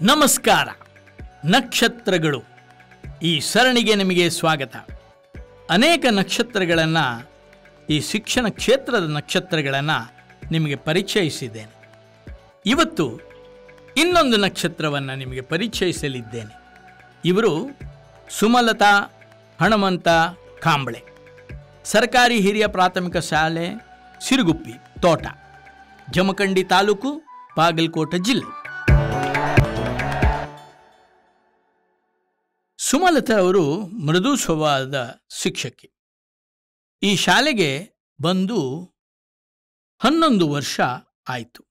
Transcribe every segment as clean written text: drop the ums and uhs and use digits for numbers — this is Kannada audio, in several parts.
ನಮಸ್ಕಾರ. ನಕ್ಷತ್ರಗಳು ಈ ಸರಣಿಗೆ ನಿಮಗೆ ಸ್ವಾಗತ. ಅನೇಕ ನಕ್ಷತ್ರಗಳನ್ನು, ಈ ಶಿಕ್ಷಣ ಕ್ಷೇತ್ರದ ನಕ್ಷತ್ರಗಳನ್ನು ನಿಮಗೆ ಪರಿಚಯಿಸಿದ್ದೇನೆ. ಇವತ್ತು ಇನ್ನೊಂದು ನಕ್ಷತ್ರವನ್ನು ನಿಮಗೆ ಪರಿಚಯಿಸಲಿದ್ದೇನೆ. ಇವರು ಸುಮಲತಾ ಹನುಮಂತ ಕಾಂಬಳೆ, ಸರ್ಕಾರಿ ಹಿರಿಯ ಪ್ರಾಥಮಿಕ ಶಾಲೆ ಸಿರುಗುಪ್ಪಿ ತೋಟ, ಜಮಖಂಡಿ ತಾಲೂಕು, ಬಾಗಲಕೋಟೆ ಜಿಲ್ಲೆ. ಸುಮಲತಾ ಅವರು ಮೃದು ಸ್ವಭಾವದ ಶಿಕ್ಷಕಿ. ಈ ಶಾಲೆಗೆ ಬಂದು 11 ವರ್ಷ ಆಯಿತು.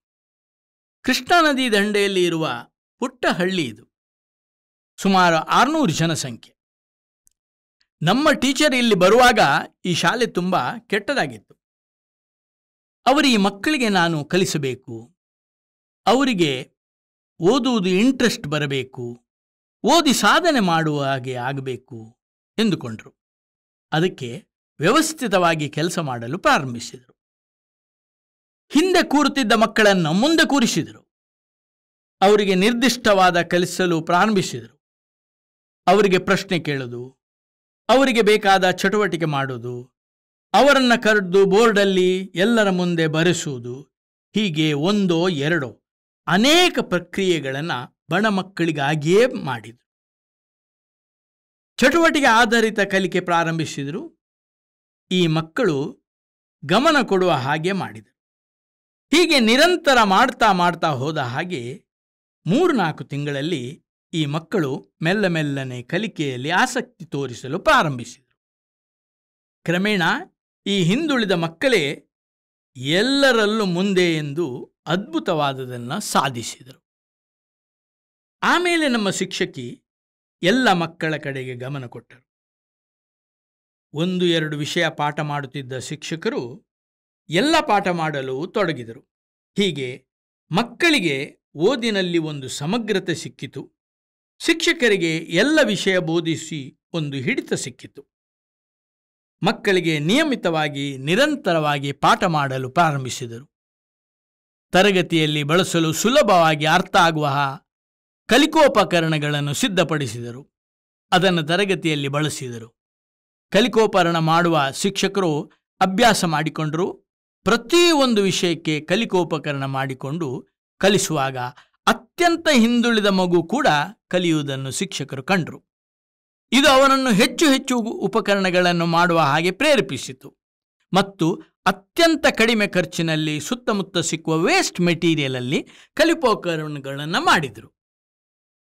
ಕೃಷ್ಣಾ ನದಿ ದಂಡೆಯಲ್ಲಿ ಇರುವ ಪುಟ್ಟ ಹಳ್ಳಿ ಇದು. ಸುಮಾರು 600 ಜನಸಂಖ್ಯೆ. ನಮ್ಮ ಟೀಚರ್ ಇಲ್ಲಿ ಬರುವಾಗ ಈ ಶಾಲೆ ತುಂಬ ಕೆಟ್ಟದಾಗಿತ್ತು. ಅವರು ಈ ಮಕ್ಕಳಿಗೆ ನಾನು ಕಲಿಸಬೇಕು, ಅವರಿಗೆ ಓದುವುದು ಇಂಟ್ರೆಸ್ಟ್ ಬರಬೇಕು, ಓದಿ ಸಾಧನೆ ಮಾಡುವ ಹಾಗೆ ಆಗಬೇಕು ಎಂದುಕೊಂಡರು. ಅದಕ್ಕೆ ವ್ಯವಸ್ಥಿತವಾಗಿ ಕೆಲಸ ಮಾಡಲು ಪ್ರಾರಂಭಿಸಿದರು. ಹಿಂದೆ ಕೂರುತ್ತಿದ್ದ ಮಕ್ಕಳನ್ನು ಮುಂದೆ ಕೂರಿಸಿದರು. ಅವರಿಗೆ ನಿರ್ದಿಷ್ಟವಾದ ಕಲಿಸಲು ಪ್ರಾರಂಭಿಸಿದರು. ಅವರಿಗೆ ಪ್ರಶ್ನೆ ಕೇಳೋದು, ಅವರಿಗೆ ಬೇಕಾದ ಚಟುವಟಿಕೆ ಮಾಡೋದು, ಅವರನ್ನು ಕರೆದು ಬೋರ್ಡಲ್ಲಿ ಎಲ್ಲರ ಮುಂದೆ ಬರೆಸುವುದು, ಹೀಗೆ ಒಂದೋ ಎರಡೋ ಅನೇಕ ಪ್ರಕ್ರಿಯೆಗಳನ್ನು ಬಡ ಮಕ್ಕಳಿಗಾಗಿಯೇ ಮಾಡಿದರು. ಚಟುವಟಿಕೆ ಆಧಾರಿತ ಕಲಿಕೆ ಪ್ರಾರಂಭಿಸಿದರು. ಈ ಮಕ್ಕಳು ಗಮನ ಕೊಡುವ ಹಾಗೆ ಮಾಡಿದರು. ಹೀಗೆ ನಿರಂತರ ಮಾಡ್ತಾ ಹೋದ ಹಾಗೆ 3-4 ತಿಂಗಳಲ್ಲಿ ಈ ಮಕ್ಕಳು ಮೆಲ್ಲನೆ ಕಲಿಕೆಯಲ್ಲಿ ಆಸಕ್ತಿ ತೋರಿಸಲು ಪ್ರಾರಂಭಿಸಿದರು. ಕ್ರಮೇಣ ಈ ಹಿಂದುಳಿದ ಮಕ್ಕಳೇ ಎಲ್ಲರಲ್ಲೂ ಮುಂದೆ ಎಂದು ಅದ್ಭುತವಾದದನ್ನು ಸಾಧಿಸಿದರು. ಆಮೇಲೆ ನಮ್ಮ ಶಿಕ್ಷಕಿ ಎಲ್ಲ ಮಕ್ಕಳ ಕಡೆಗೆ ಗಮನ ಕೊಟ್ಟರು. 1-2 ವಿಷಯ ಪಾಠ ಮಾಡುತ್ತಿದ್ದ ಶಿಕ್ಷಕರು ಎಲ್ಲ ಪಾಠ ಮಾಡಲು ತೊಡಗಿದರು. ಹೀಗೆ ಮಕ್ಕಳಿಗೆ ಓದಿನಲ್ಲಿ ಒಂದು ಸಮಗ್ರತೆ ಸಿಕ್ಕಿತು. ಶಿಕ್ಷಕರಿಗೆ ಎಲ್ಲ ವಿಷಯ ಬೋಧಿಸಿ ಒಂದು ಹಿಡಿತ ಸಿಕ್ಕಿತು. ಮಕ್ಕಳಿಗೆ ನಿಯಮಿತವಾಗಿ ನಿರಂತರವಾಗಿ ಪಾಠ ಮಾಡಲು ಪ್ರಾರಂಭಿಸಿದರು. ತರಗತಿಯಲ್ಲಿ ಬಳಸಲು ಸುಲಭವಾಗಿ ಅರ್ಥ ಆಗುವ ಕಲಿಕೋಪಕರಣಗಳನ್ನು ಸಿದ್ಧಪಡಿಸಿದರು. ಅದನ್ನು ತರಗತಿಯಲ್ಲಿ ಬಳಸಿದರು. ಕಲಿಕೋಪಕರಣ ಮಾಡುವ ಶಿಕ್ಷಕರು ಅಭ್ಯಾಸ ಮಾಡಿಕೊಂಡರು. ಪ್ರತಿಯೊಂದು ವಿಷಯಕ್ಕೆ ಕಲಿಕೋಪಕರಣ ಮಾಡಿಕೊಂಡು ಕಲಿಸುವಾಗ ಅತ್ಯಂತ ಹಿಂದುಳಿದ ಮಗು ಕೂಡ ಕಲಿಯುವುದನ್ನು ಶಿಕ್ಷಕರು ಕಂಡರು. ಇದು ಅವರನ್ನು ಹೆಚ್ಚು ಉಪಕರಣಗಳನ್ನು ಮಾಡುವ ಹಾಗೆ ಪ್ರೇರೇಪಿಸಿತು ಮತ್ತು ಅತ್ಯಂತ ಕಡಿಮೆ ಖರ್ಚಿನಲ್ಲಿ ಸುತ್ತಮುತ್ತ ಸಿಕ್ಕುವ ವೇಸ್ಟ್ ಮೆಟೀರಿಯಲಲ್ಲಿ ಕಲಿಕೋಪಕರಣಗಳನ್ನು ಮಾಡಿದರು.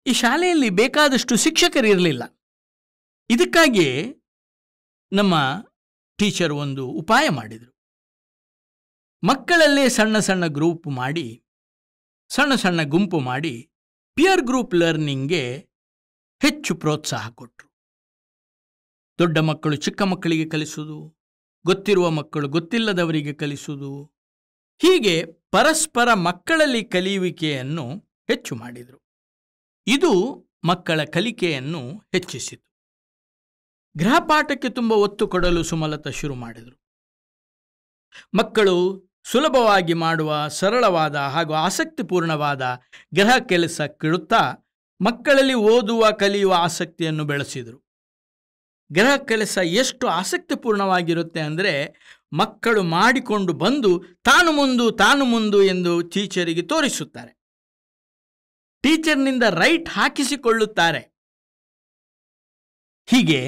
ಈ ಶಾಲೆಯಲ್ಲಿ ಬೇಕಾದಷ್ಟು ಶಿಕ್ಷಕರಿರಲಿಲ್ಲ. ಇದಕ್ಕಾಗಿಯೇ ನಮ್ಮ ಟೀಚರ್ ಒಂದು ಉಪಾಯ ಮಾಡಿದರು. ಮಕ್ಕಳಲ್ಲೇ ಸಣ್ಣ ಗುಂಪು ಮಾಡಿ ಪಿಯರ್ ಗ್ರೂಪ್ ಲರ್ನಿಂಗ್ಗೆ ಹೆಚ್ಚು ಪ್ರೋತ್ಸಾಹ ಕೊಟ್ಟರು. ದೊಡ್ಡ ಮಕ್ಕಳು ಚಿಕ್ಕ ಮಕ್ಕಳಿಗೆ ಕಲಿಸುವುದು, ಗೊತ್ತಿರುವ ಮಕ್ಕಳು ಗೊತ್ತಿಲ್ಲದವರಿಗೆ ಕಲಿಸುವುದು, ಹೀಗೆ ಪರಸ್ಪರ ಮಕ್ಕಳಲ್ಲಿ ಕಲಿಯುವಿಕೆಯನ್ನು ಹೆಚ್ಚು ಮಾಡಿದರು. ಇದು ಮಕ್ಕಳ ಕಲಿಕೆಯನ್ನು ಹೆಚ್ಚಿಸಿತು. ಗೃಹಪಾಠಕ್ಕೆ ತುಂಬ ಒತ್ತು ಕೊಡಲು ಸುಮಲತಾ ಶುರು ಮಾಡಿದರು. ಮಕ್ಕಳು ಸುಲಭವಾಗಿ ಮಾಡುವ ಸರಳವಾದ ಹಾಗೂ ಆಸಕ್ತಿಪೂರ್ಣವಾದ ಗೃಹ ಕೆಲಸ ಕೊಡುತ್ತಾ ಮಕ್ಕಳಲ್ಲಿ ಓದುವ ಕಲಿಯುವ ಆಸಕ್ತಿಯನ್ನು ಬೆಳೆಸಿದರು. ಗೃಹ ಕೆಲಸ ಎಷ್ಟು ಆಸಕ್ತಿಪೂರ್ಣವಾಗಿರುತ್ತೆ ಅಂದರೆ, ಮಕ್ಕಳು ಮಾಡಿಕೊಂಡು ಬಂದು ತಾನು ಮುಂದು ಎಂದು ಟೀಚರಿಗೆ ತೋರಿಸುತ್ತಾರೆ. ಟೀಚರ್ನಿಂದ ರೈಟ್ ಹಾಕಿಸಿಕೊಳ್ಳುತ್ತಾರೆ. ಹೀಗೆ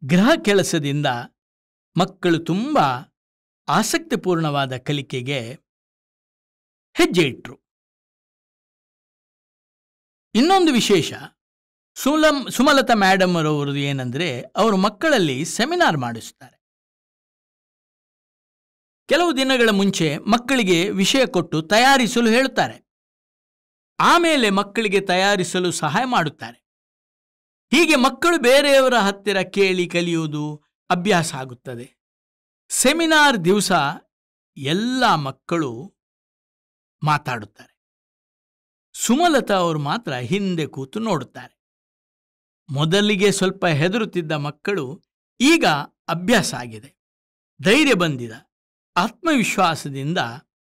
ಗೃಹ ಕೆಲಸದಿಂದ ಮಕ್ಕಳು ತುಂಬ ಆಸಕ್ತಿಪೂರ್ಣವಾದ ಕಲಿಕೆಗೆ ಹೆಜ್ಜೆ ಇಟ್ಟರು. ಇನ್ನೊಂದು ವಿಶೇಷ ಸುಮಲತಾ ಮೇಡಮ್ ಅವರದು ಏನಂದರೆ, ಅವರು ಮಕ್ಕಳಲ್ಲಿ ಸೆಮಿನಾರ್ ಮಾಡಿಸುತ್ತಾರೆ. ಕೆಲವು ದಿನಗಳ ಮುಂಚೆ ಮಕ್ಕಳಿಗೆ ವಿಷಯ ಕೊಟ್ಟು ತಯಾರಿಸಲು ಹೇಳುತ್ತಾರೆ. ಆಮೇಲೆ ಮಕ್ಕಳಿಗೆ ತಯಾರಿಸಲು ಸಹಾಯ ಮಾಡುತ್ತಾರೆ. ಹೀಗೆ ಮಕ್ಕಳು ಬೇರೆಯವರ ಹತ್ತಿರ ಕೇಳಿ ಕಲಿಯುವುದು ಅಭ್ಯಾಸ ಆಗುತ್ತದೆ. ಸೆಮಿನಾರ್ ದಿವಸ ಎಲ್ಲ ಮಕ್ಕಳು ಮಾತಾಡುತ್ತಾರೆ. ಸುಮಲತಾ ಅವರು ಮಾತ್ರ ಹಿಂದೆ ಕೂತು ನೋಡುತ್ತಾರೆ. ಮೊದಲಿಗೆ ಸ್ವಲ್ಪ ಹೆದರುತ್ತಿದ್ದ ಮಕ್ಕಳು ಈಗ ಅಭ್ಯಾಸ ಆಗಿದೆ, ಧೈರ್ಯ ಬಂದಿದೆ, ಆತ್ಮವಿಶ್ವಾಸದಿಂದ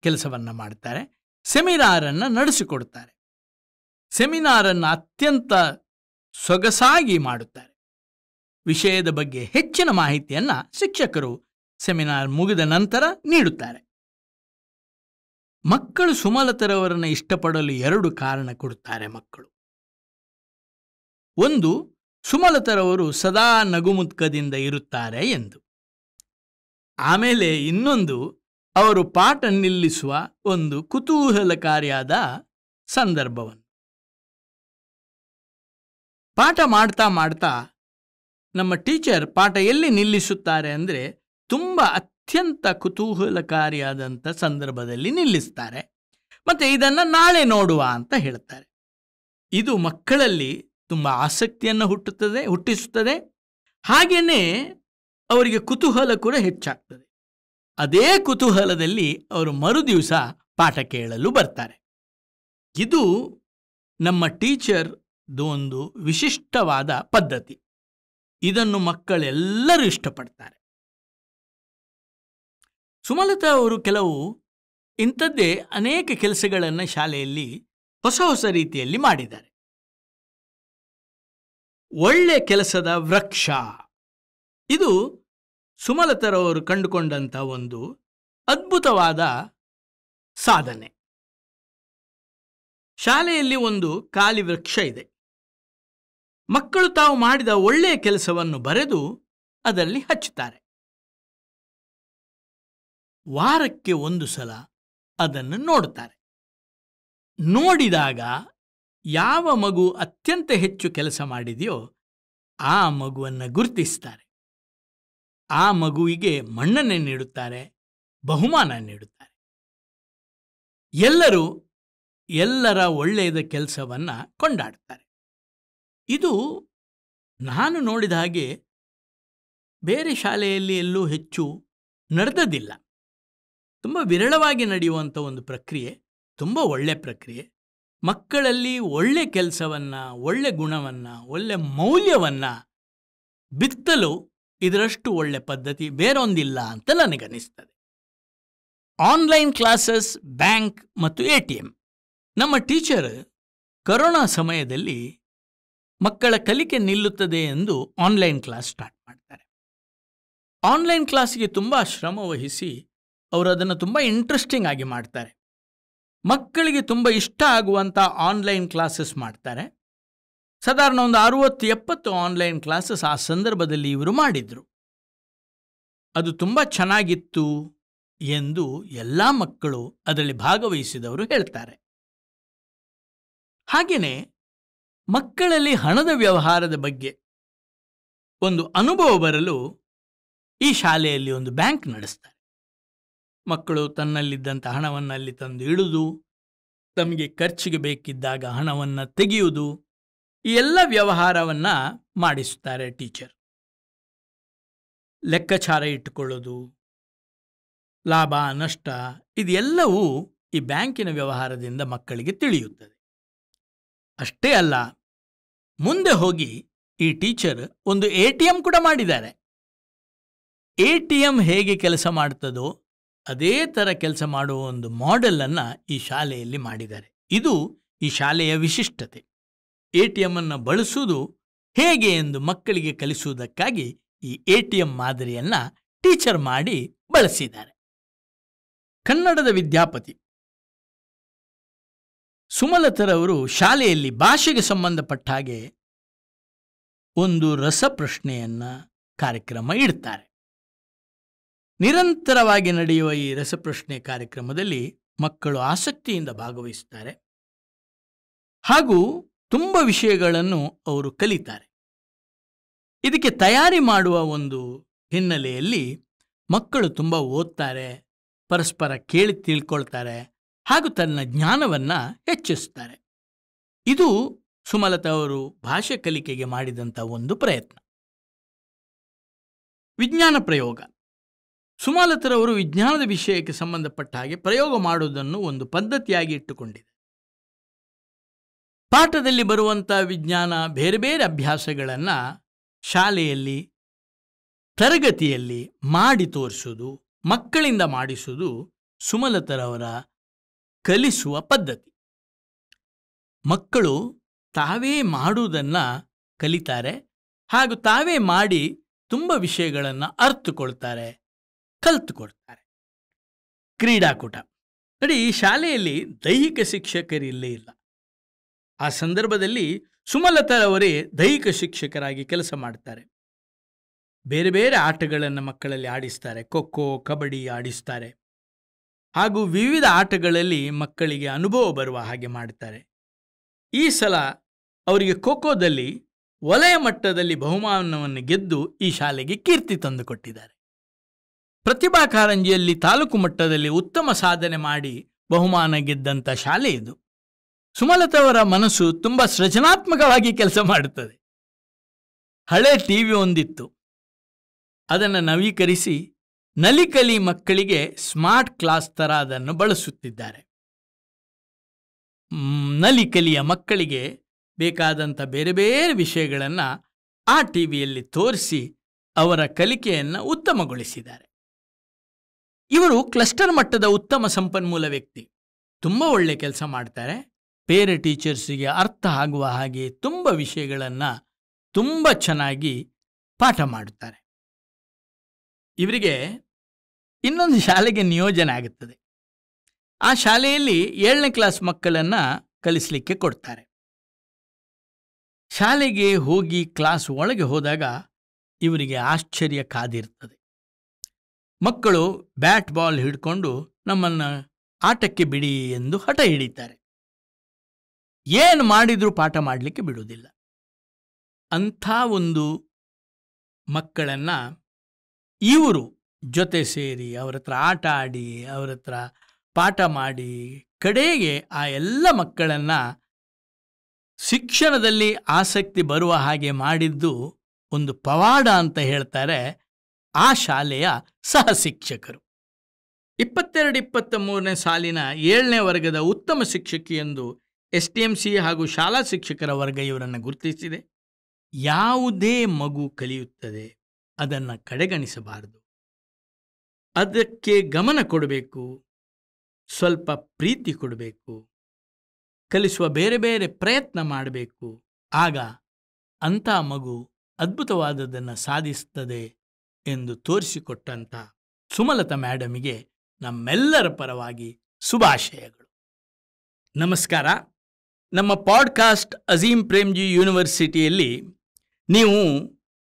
ಕೆಲಸವನ್ನು ಮಾಡ್ತಾರೆ, ಸೆಮಿನಾರನ್ನು ನಡೆಸಿಕೊಡ್ತಾರೆ. ಸೆಮಿನಾರನ್ನು ಅತ್ಯಂತ ಸೊಗಸಾಗಿ ಮಾಡುತ್ತಾರೆ. ವಿಷಯದ ಬಗ್ಗೆ ಹೆಚ್ಚಿನ ಮಾಹಿತಿಯನ್ನು ಶಿಕ್ಷಕರು ಸೆಮಿನಾರ್ ಮುಗಿದ ನಂತರ ನೀಡುತ್ತಾರೆ. ಮಕ್ಕಳು ಸುಮಲತರವರನ್ನು ಇಷ್ಟಪಡಲು 2 ಕಾರಣ ಕೊಡುತ್ತಾರೆ ಮಕ್ಕಳು. ಒಂದು, ಸುಮಲತರವರು ಸದಾ ನಗುಮುತ್ಕದಿಂದ ಇರುತ್ತಾರೆ ಎಂದು. ಆಮೇಲೆ ಇನ್ನೊಂದು, ಅವರು ಪಾಠ ನಿಲ್ಲಿಸುವ ಒಂದು ಕುತೂಹಲಕಾರಿಯಾದ ಸಂದರ್ಭವನ್ನು. ಪಾಠ ಮಾಡ್ತಾ ಮಾಡ್ತಾ ನಮ್ಮ ಟೀಚರ್ ಪಾಠ ಎಲ್ಲಿ ನಿಲ್ಲಿಸುತ್ತಾರೆ ಅಂದರೆ ತುಂಬ ಅತ್ಯಂತ ಕುತೂಹಲಕಾರಿಯಾದಂಥ ಸಂದರ್ಭದಲ್ಲಿ ನಿಲ್ಲಿಸ್ತಾರೆ. ಮತ್ತು ಇದನ್ನು ನಾಳೆ ನೋಡುವ ಅಂತ ಹೇಳ್ತಾರೆ. ಇದು ಮಕ್ಕಳಲ್ಲಿ ತುಂಬ ಆಸಕ್ತಿಯನ್ನು ಹುಟ್ಟಿಸುತ್ತದೆ. ಹಾಗೆಯೇ ಅವರಿಗೆ ಕುತೂಹಲ ಕೂಡ ಹೆಚ್ಚಾಗ್ತದೆ. ಅದೇ ಕುತೂಹಲದಲ್ಲಿ ಅವರು ಮರುದಿವಸ ಪಾಠ ಕೇಳಲು ಬರ್ತಾರೆ. ಇದು ನಮ್ಮ ಟೀಚರ್ದು ಒಂದು ವಿಶಿಷ್ಟವಾದ ಪದ್ಧತಿ. ಇದನ್ನು ಮಕ್ಕಳೆಲ್ಲರೂ ಇಷ್ಟಪಡ್ತಾರೆ. ಸುಮಲತಾ ಅವರು ಕೆಲವು ಇಂಥದ್ದೇ ಅನೇಕ ಕೆಲಸಗಳನ್ನು ಶಾಲೆಯಲ್ಲಿ ಹೊಸ ಹೊಸ ರೀತಿಯಲ್ಲಿ ಮಾಡಿದ್ದಾರೆ. ಒಳ್ಳೆ ಕೆಲಸದ ವೃಕ್ಷ, ಇದು ಸುಮಲತರವರು ಕಂಡುಕೊಂಡಂಥ ಒಂದು ಅದ್ಭುತವಾದ ಸಾಧನೆ. ಶಾಲೆಯಲ್ಲಿ ಒಂದು ಖಾಲಿ ವೃಕ್ಷ ಇದೆ. ಮಕ್ಕಳು ತಾವು ಮಾಡಿದ ಒಳ್ಳೆಯ ಕೆಲಸವನ್ನು ಬರೆದು ಅದರಲ್ಲಿ ಹಚ್ಚುತ್ತಾರೆ. ವಾರಕ್ಕೆ 1 ಸಲ ಅದನ್ನು ನೋಡುತ್ತಾರೆ. ನೋಡಿದಾಗ ಯಾವ ಮಗು ಅತ್ಯಂತ ಹೆಚ್ಚು ಕೆಲಸ ಮಾಡಿದೆಯೋ ಆ ಮಗುವನ್ನು ಗುರುತಿಸ್ತಾರೆ. ಆ ಮಗುವಿಗೆ ಮನ್ನಣೆ ನೀಡುತ್ತಾರೆ, ಬಹುಮಾನ ನೀಡುತ್ತಾರೆ. ಎಲ್ಲರೂ ಎಲ್ಲರ ಒಳ್ಳೆಯದ ಕೆಲಸವನ್ನು ಕೊಂಡಾಡುತ್ತಾರೆ. ಇದು ನಾನು ನೋಡಿದ ಹಾಗೆ ಬೇರೆ ಶಾಲೆಯಲ್ಲಿ ಎಲ್ಲೂ ಹೆಚ್ಚು ನಡೆದದಿಲ್ಲ. ತುಂಬ ವಿರಳವಾಗಿ ನಡೆಯುವಂಥ ಒಂದು ಪ್ರಕ್ರಿಯೆ, ತುಂಬ ಒಳ್ಳೆಯ ಪ್ರಕ್ರಿಯೆ. ಮಕ್ಕಳಲ್ಲಿ ಒಳ್ಳೆ ಕೆಲಸವನ್ನು, ಒಳ್ಳೆ ಗುಣವನ್ನು, ಒಳ್ಳೆ ಮೌಲ್ಯವನ್ನು ಬಿತ್ತಲು ಇದರಷ್ಟು ಒಳ್ಳೆ ಪದ್ಧತಿ ಬೇರೊಂದಿಲ್ಲ ಅಂತ ನನಗನ್ನಿಸ್ತದೆ. ಆನ್ಲೈನ್ ಕ್ಲಾಸಸ್, ಬ್ಯಾಂಕ್ ಮತ್ತು ATM. ನಮ್ಮ ಟೀಚರ್ ಕರೋನಾ ಸಮಯದಲ್ಲಿ ಮಕ್ಕಳ ಕಲಿಕೆ ನಿಲ್ಲುತ್ತದೆ ಎಂದು ಆನ್ಲೈನ್ ಕ್ಲಾಸ್ ಸ್ಟಾರ್ಟ್ ಮಾಡ್ತಾರೆ. ಆನ್ಲೈನ್ ಕ್ಲಾಸ್ಗೆ ತುಂಬ ಶ್ರಮ ವಹಿಸಿ ಅವರು ಅದನ್ನು ತುಂಬ ಇಂಟ್ರೆಸ್ಟಿಂಗ್ ಆಗಿ ಮಾಡ್ತಾರೆ. ಮಕ್ಕಳಿಗೆ ತುಂಬ ಇಷ್ಟ ಆಗುವಂಥ ಆನ್ಲೈನ್ ಕ್ಲಾಸಸ್ ಮಾಡ್ತಾರೆ. ಸಾಧಾರಣ ಒಂದು 60-70 ಆನ್ಲೈನ್ ಕ್ಲಾಸಸ್ ಆ ಸಂದರ್ಭದಲ್ಲಿ ಇವರು ಮಾಡಿದರು. ಅದು ತುಂಬ ಚೆನ್ನಾಗಿತ್ತು ಎಂದು ಎಲ್ಲ ಮಕ್ಕಳು ಅದರಲ್ಲಿ ಭಾಗವಹಿಸಿದವರು ಹೇಳ್ತಾರೆ. ಹಾಗೆಯೇ ಮಕ್ಕಳಲ್ಲಿ ಹಣದ ವ್ಯವಹಾರದ ಬಗ್ಗೆ ಒಂದು ಅನುಭವ ಬರಲು ಈ ಶಾಲೆಯಲ್ಲಿ ಒಂದು ಬ್ಯಾಂಕ್ ನಡೆಸ್ತಾರೆ. ಮಕ್ಕಳು ತನ್ನಲ್ಲಿದ್ದಂಥ ಹಣವನ್ನು ಅಲ್ಲಿ ತಂದು ಇಡುವುದು, ತಮಗೆ ಖರ್ಚಿಗೆ ಬೇಕಿದ್ದಾಗ ಹಣವನ್ನು ತೆಗೆಯುವುದು, ಈ ಎಲ್ಲ ವ್ಯವಹಾರವನ್ನು ಮಾಡಿಸುತ್ತಾರೆ ಟೀಚರ್. ಲೆಕ್ಕಾಚಾರ ಇಟ್ಟುಕೊಳ್ಳೋದು, ಲಾಭ ನಷ್ಟ, ಇದೆಲ್ಲವೂ ಈ ಬ್ಯಾಂಕಿನ ವ್ಯವಹಾರದಿಂದ ಮಕ್ಕಳಿಗೆ ತಿಳಿಯುತ್ತದೆ. ಅಷ್ಟೇ ಅಲ್ಲ, ಮುಂದೆ ಹೋಗಿ ಈ ಟೀಚರ್ ಒಂದು ATM ಕೂಡ ಮಾಡಿದ್ದಾರೆ. ATM ಹೇಗೆ ಕೆಲಸ ಮಾಡ್ತದೋ ಅದೇ ಥರ ಕೆಲಸ ಮಾಡುವ ಒಂದು ಮಾಡೆಲನ್ನು ಈ ಶಾಲೆಯಲ್ಲಿ ಮಾಡಿದ್ದಾರೆ. ಇದು ಈ ಶಾಲೆಯ ವಿಶಿಷ್ಟತೆ. ATM ಅನ್ನು ಬಳಸುವುದು ಹೇಗೆ ಎಂದು ಮಕ್ಕಳಿಗೆ ಕಲಿಸುವುದಕ್ಕಾಗಿ ಈ ATM ಮಾದರಿಯನ್ನು ಟೀಚರ್ ಮಾಡಿ ಬಳಸಿದ್ದಾರೆ. ಕನ್ನಡದ ವಿದ್ಯಾಪತಿ ಸುಮಲತರವರು ಶಾಲೆಯಲ್ಲಿ ಭಾಷೆಗೆ ಸಂಬಂಧಪಟ್ಟ ಹಾಗೆ ಒಂದು ರಸಪ್ರಶ್ನೆಯನ್ನು ಕಾರ್ಯಕ್ರಮ ಇಡ್ತಾರೆ. ನಿರಂತರವಾಗಿ ನಡೆಯುವ ಈ ರಸಪ್ರಶ್ನೆ ಕಾರ್ಯಕ್ರಮದಲ್ಲಿ ಮಕ್ಕಳು ಆಸಕ್ತಿಯಿಂದ ಭಾಗವಹಿಸುತ್ತಾರೆ ಹಾಗೂ ತುಂಬ ವಿಷಯಗಳನ್ನು ಅವರು ಕಲಿತಾರೆ. ಇದಕ್ಕೆ ತಯಾರಿ ಮಾಡುವ ಒಂದು ಹಿನ್ನೆಲೆಯಲ್ಲಿ ಮಕ್ಕಳು ತುಂಬ ಓದ್ತಾರೆ, ಪರಸ್ಪರ ಕೇಳಿ ತಿಳ್ಕೊಳ್ತಾರೆ ಹಾಗೂ ತನ್ನ ಜ್ಞಾನವನ್ನು ಹೆಚ್ಚಿಸ್ತಾರೆ. ಇದು ಸುಮಲತಾ ಅವರು ಭಾಷೆ ಕಲಿಕೆಗೆ ಮಾಡಿದಂಥ ಒಂದು ಪ್ರಯತ್ನ. ವಿಜ್ಞಾನ ಪ್ರಯೋಗ. ಸುಮಲತರವರು ವಿಜ್ಞಾನದ ವಿಷಯಕ್ಕೆ ಸಂಬಂಧಪಟ್ಟ ಹಾಗೆ ಪ್ರಯೋಗ ಮಾಡುವುದನ್ನು ಒಂದು ಪದ್ಧತಿಯಾಗಿ ಇಟ್ಟುಕೊಂಡಿದೆ. ಪಾಠದಲ್ಲಿ ಬರುವಂಥ ವಿಜ್ಞಾನ ಬೇರೆ ಬೇರೆ ಅಭ್ಯಾಸಗಳನ್ನು ಶಾಲೆಯಲ್ಲಿ ತರಗತಿಯಲ್ಲಿ ಮಾಡಿ ತೋರಿಸುವುದು, ಮಕ್ಕಳಿಂದ ಮಾಡಿಸುವುದು ಸುಮಲತರವರ ಕಲಿಸುವ ಪದ್ಧತಿ. ಮಕ್ಕಳು ತಾವೇ ಮಾಡುವುದನ್ನು ಕಲಿತಾರೆ, ಹಾಗೂ ತಾವೇ ಮಾಡಿ ತುಂಬ ವಿಷಯಗಳನ್ನು ಅರ್ಥಕೊಳ್ತಾರೆ, ಕಲಿತುಕೊಳ್ತಾರೆ. ಕ್ರೀಡಾಕೂಟ ನೋಡಿ, ಈ ಶಾಲೆಯಲ್ಲಿ ದೈಹಿಕ ಶಿಕ್ಷಕರಿಲ್ಲೇ ಇಲ್ಲ. ಆ ಸಂದರ್ಭದಲ್ಲಿ ಸುಮಲತಾರವರೇ ದೈಹಿಕ ಶಿಕ್ಷಕರಾಗಿ ಕೆಲಸ ಮಾಡ್ತಾರೆ. ಬೇರೆ ಬೇರೆ ಆಟಗಳನ್ನು ಮಕ್ಕಳಲ್ಲಿ ಆಡಿಸ್ತಾರೆ. ಖೋಖೋ, ಕಬಡ್ಡಿ ಆಡಿಸ್ತಾರೆ, ಹಾಗೂ ವಿವಿಧ ಆಟಗಳಲ್ಲಿ ಮಕ್ಕಳಿಗೆ ಅನುಭವ ಬರುವ ಹಾಗೆ ಮಾಡ್ತಾರೆ. ಈ ಸಲ ಅವರಿಗೆ ಖೋಖೋದಲ್ಲಿ ವಲಯ ಮಟ್ಟದಲ್ಲಿ ಬಹುಮಾನವನ್ನು ಗೆದ್ದು ಈ ಶಾಲೆಗೆ ಕೀರ್ತಿ ತಂದುಕೊಟ್ಟಿದ್ದಾರೆ. ಪ್ರತಿಭಾ ಕಾರಂಜಿಯಲ್ಲಿ ತಾಲೂಕು ಮಟ್ಟದಲ್ಲಿ ಉತ್ತಮ ಸಾಧನೆ ಮಾಡಿ ಬಹುಮಾನ ಗೆದ್ದಂಥ ಶಾಲೆ ಇದು. ಸುಮಲತಾವರ ಮನಸ್ಸು ತುಂಬ ಸೃಜನಾತ್ಮಕವಾಗಿ ಕೆಲಸ ಮಾಡುತ್ತದೆ. ಹಳೆ ಟಿವಿ ಒಂದಿತ್ತು, ಅದನ್ನು ನವೀಕರಿಸಿ ನಲಿಕಲಿ ಮಕ್ಕಳಿಗೆ ಸ್ಮಾರ್ಟ್ ಕ್ಲಾಸ್ ಥರ ಅದನ್ನು ಬಳಸುತ್ತಿದ್ದಾರೆ. ನಲಿಕಲಿಯ ಮಕ್ಕಳಿಗೆ ಬೇಕಾದಂಥ ಬೇರೆ ಬೇರೆ ವಿಷಯಗಳನ್ನು ಆ ಟಿವಿಯಲ್ಲಿ ತೋರಿಸಿ ಅವರ ಕಲಿಕೆಯನ್ನು ಉತ್ತಮಗೊಳಿಸಿದ್ದಾರೆ. ಇವರು ಕ್ಲಸ್ಟರ್ ಮಟ್ಟದ ಉತ್ತಮ ಸಂಪನ್ಮೂಲ ವ್ಯಕ್ತಿ. ತುಂಬ ಒಳ್ಳೆ ಕೆಲಸ ಮಾಡ್ತಾರೆ. ಬೇರೆ ಟೀಚರ್ಸಿಗೆ ಅರ್ಥ ಆಗುವ ಹಾಗೆ ತುಂಬ ವಿಷಯಗಳನ್ನು ತುಂಬ ಚೆನ್ನಾಗಿ ಪಾಠ ಮಾಡುತ್ತಾರೆ. ಇವರಿಗೆ ಇನ್ನೊಂದು ಶಾಲೆಗೆ ನಿಯೋಜನೆ ಆಗುತ್ತದೆ. ಆ ಶಾಲೆಯಲ್ಲಿ 7ನೇ ಕ್ಲಾಸ್ ಮಕ್ಕಳನ್ನು ಕಲಿಸಲಿಕ್ಕೆ ಕೊಡ್ತಾರೆ. ಶಾಲೆಗೆ ಹೋಗಿ ಕ್ಲಾಸ್ ಒಳಗೆ ಹೋದಾಗ ಇವರಿಗೆ ಆಶ್ಚರ್ಯ ಕಾದಿರ್ತದೆ. ಮಕ್ಕಳು ಬ್ಯಾಟ್ ಬಾಲ್ ಹಿಡ್ಕೊಂಡು ನಮ್ಮನ್ನು ಆಟಕ್ಕೆ ಬಿಡಿ ಎಂದು ಹಠ ಹಿಡಿತಾರೆ. ಏನು ಮಾಡಿದರೂ ಪಾಠ ಮಾಡಲಿಕ್ಕೆ ಬಿಡುವುದಿಲ್ಲ. ಅಂಥ ಒಂದು ಮಕ್ಕಳನ್ನು ಇವರು ಜೊತೆ ಸೇರಿ ಅವರ ಹತ್ರ ಆಟ ಆಡಿ, ಅವರ ಹತ್ರ ಪಾಠ ಮಾಡಿ, ಕಡೆಗೆ ಆ ಎಲ್ಲ ಮಕ್ಕಳನ್ನು ಶಿಕ್ಷಣದಲ್ಲಿ ಆಸಕ್ತಿ ಬರುವ ಹಾಗೆ ಮಾಡಿದ್ದು ಒಂದು ಪವಾಡ ಅಂತ ಹೇಳ್ತಾರೆ ಆ ಶಾಲೆಯ ಸಹ ಶಿಕ್ಷಕರು. 22-23ನೇ ಸಾಲಿನ 7ನೇ ವರ್ಗದ ಉತ್ತಮ ಶಿಕ್ಷಕಿ ಎಂದು STMC ಹಾಗೂ ಶಾಲಾ ಶಿಕ್ಷಕರ ವರ್ಗ ಇವರನ್ನು ಗುರುತಿಸಿದೆ. ಯಾವುದೇ ಮಗು ಕಲಿಯುತ್ತದೆ, ಅದನ್ನು ಕಡೆಗಣಿಸಬಾರದು, ಅದಕ್ಕೆ ಗಮನ ಕೊಡಬೇಕು, ಸ್ವಲ್ಪ ಪ್ರೀತಿ ಕೊಡಬೇಕು, ಕಲಿಸುವ ಬೇರೆ ಬೇರೆ ಪ್ರಯತ್ನ ಮಾಡಬೇಕು. ಆಗ ಅಂಥ ಮಗು ಅದ್ಭುತವಾದದ್ದನ್ನು ಸಾಧಿಸ್ತದೆ ಎಂದು ತೋರಿಸಿಕೊಟ್ಟಂಥ ಸುಮಲತಾ ಮೇಡಮಿಗೆ ನಮ್ಮೆಲ್ಲರ ಪರವಾಗಿ ಶುಭಾಶಯಗಳು. ನಮಸ್ಕಾರ. ನಮ್ಮ ಪಾಡ್ಕಾಸ್ಟ್ ಅಜೀಂ ಪ್ರೇಮ್ಜಿ ಯೂನಿವರ್ಸಿಟಿಯಲ್ಲಿ ನೀವು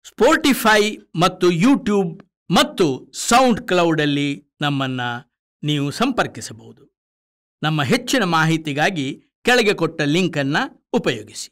ಸ್ಪೋಟಿಫೈ ಮತ್ತು ಯೂಟ್ಯೂಬ್ ಮತ್ತು ಸೌಂಡ್ ಕ್ಲೌಡಲ್ಲಿ ನಮ್ಮನ್ನು ನೀವು ಸಂಪರ್ಕಿಸಬಹುದು. ನಮ್ಮ ಹೆಚ್ಚಿನ ಮಾಹಿತಿಗಾಗಿ ಕೆಳಗೆ ಕೊಟ್ಟ ಲಿಂಕನ್ನು ಉಪಯೋಗಿಸಿ.